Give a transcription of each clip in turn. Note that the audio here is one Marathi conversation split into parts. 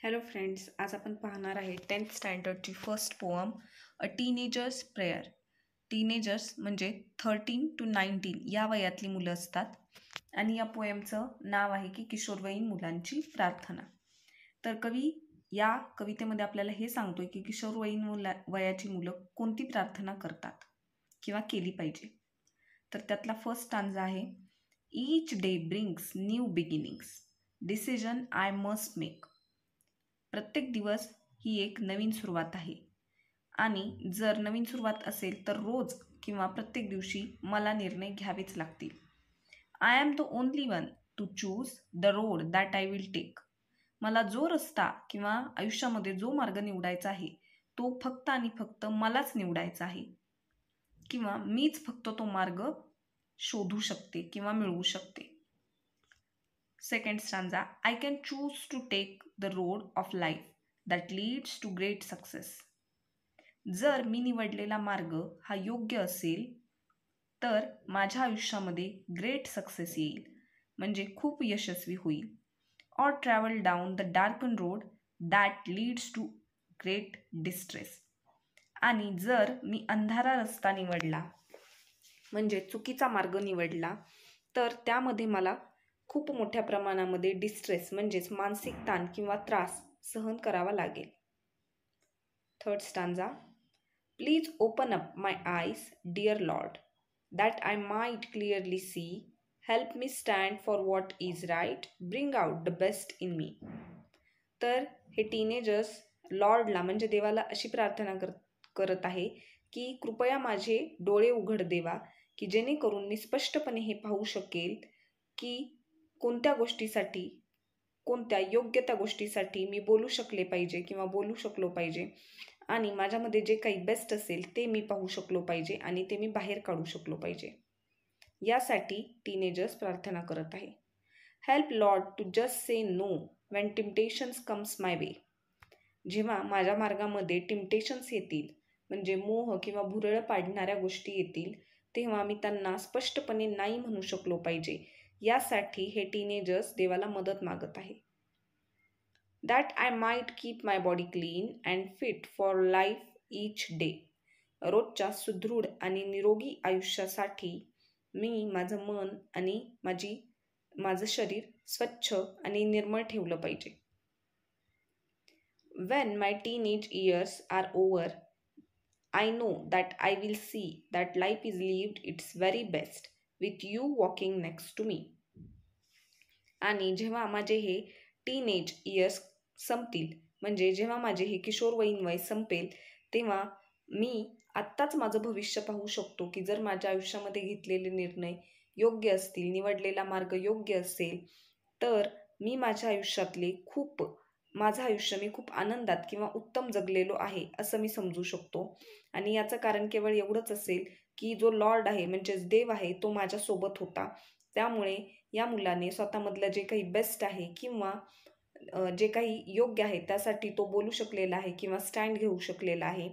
हॅलो फ्रेंड्स, आज आपण पाहणार आहे 10th स्टँडर्डची फर्स्ट पोअम अ टीनेजर्स प्रेयर. टीनेजर्स म्हणजे 13 to 19 या वयातली मुलं असतात आणि या पोएमचं नाव आहे की किशोरवयीन मुलांची प्रार्थना. तर कवी या कवितेमध्ये आपल्याला हे सांगतोय की किशोरवयीन वयाची मुलं कोणती प्रार्थना करतात किंवा केली पाहिजे. तर त्यातला फर्स्ट स्टांजा आहे, each day brings new beginnings, decision I must make. प्रत्येक दिवस ही एक नवीन सुरुवात आहे आणि जर नवीन सुरुवात असेल तर रोज किंवा प्रत्येक दिवशी मला निर्णय घ्यावेच लागतील. I am the only one to choose the road that I will take. मला जो रस्ता किंवा आयुष्यामध्ये जो मार्ग निवडायचा आहे तो फक्त आणि फक्त मलाच निवडायचा आहे किंवा मीच फक्त तो मार्ग शोधू शकते किंवा मिळवू शकते. Second stanza, I can choose to take the road of life that leads to great success. जर मी निवडलेला मार्ग हा योग्य असेल तर माझ्या आयुष्यामध्ये ग्रेट सक्सेस येईल, म्हणजे खूप यशस्वी होईल. Or travel down the darkened road that leads to great distress. आणि जर मी अंधारा रस्ता निवडला म्हणजे चुकीचा मार्ग निवडला तर त्यामध्ये मला खूप मोठ्या प्रमाणामध्ये डिस्ट्रेस म्हणजेच मानसिक ताण किंवा त्रास सहन करावा लागेल. Third stanza, please open up my eyes dear lord that I might clearly see, help me stand for what is right, bring out the best in me. तर हे टीनेजर्स लॉर्डला म्हणजे देवाला अशी प्रार्थना करत आहे की कृपया माझे डोळे उघड देवा, की जेणेकरून मी स्पष्टपणे हे पाहू शकेल की कोणत्या गोष्टीसाठी, कोणत्या योग्य त्या गोष्टीसाठी मी बोलू शकले पाहिजे किंवा बोलू शकलो पाहिजे आणि माझ्यामध्ये जे काही बेस्ट असेल ते मी पाहू शकलो पाहिजे आणि ते मी बाहेर काढू शकलो पाहिजे. यासाठी टीनेजर्स प्रार्थना करत आहे. Help lord to just say no when temptations comes my way. जेव्हा माझ्या मार्गामध्ये टिम्पटेशन्स येतील म्हणजे मोह किंवा भुरळ पाडणाऱ्या गोष्टी येतील तेव्हा मी त्यांना स्पष्टपणे नाही म्हणू शकलो पाहिजे. यासाठी हे टीनेजर्स देवाला मदत मागत आहे. That I might keep my body clean and fit for life each day. रोजच्या सुदृढ आणि निरोगी आयुष्यासाठी मी माझं मन आणि माझं शरीर स्वच्छ आणि निर्मळ ठेवलं पाहिजे. When my teenage years are over, I know that I will see that life is lived its very best with you walking next to me. आणि जेव्हा माझे हे टीनेज इयर्स संपतील म्हणजे जेव्हा माझे हे किशोरवयीन वय संपेल तेव्हा मी आत्ताच माझं भविष्य पाहू शकतो की जर माझ्या आयुष्यामध्ये घेतलेले निर्णय योग्य असतील, निवडलेला मार्ग योग्य असेल तर मी माझं आयुष्य मी खूप आनंदात किंवा उत्तम जगलेलो आहे असं मी समजू शकतो. आणि याचं कारण केवळ एवढंच असेल की जो लॉर्ड आहे म्हणजेच देव आहे तो माझ्यासोबत होता. त्यामुळे या मुलाने स्वतःमधलं जे काही बेस्ट आहे किंवा जे काही योग्य आहे त्यासाठी तो बोलू शकलेला आहे किंवा स्टँड घेऊ शकलेला आहे.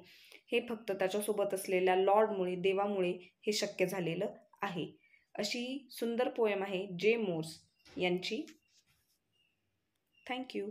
हे फक्त त्याच्यासोबत असलेल्या लॉर्डमुळे, देवामुळे हे शक्य झालेलं आहे. अशी सुंदर पोएम आहे जे मोर्स यांची. थँक्यू.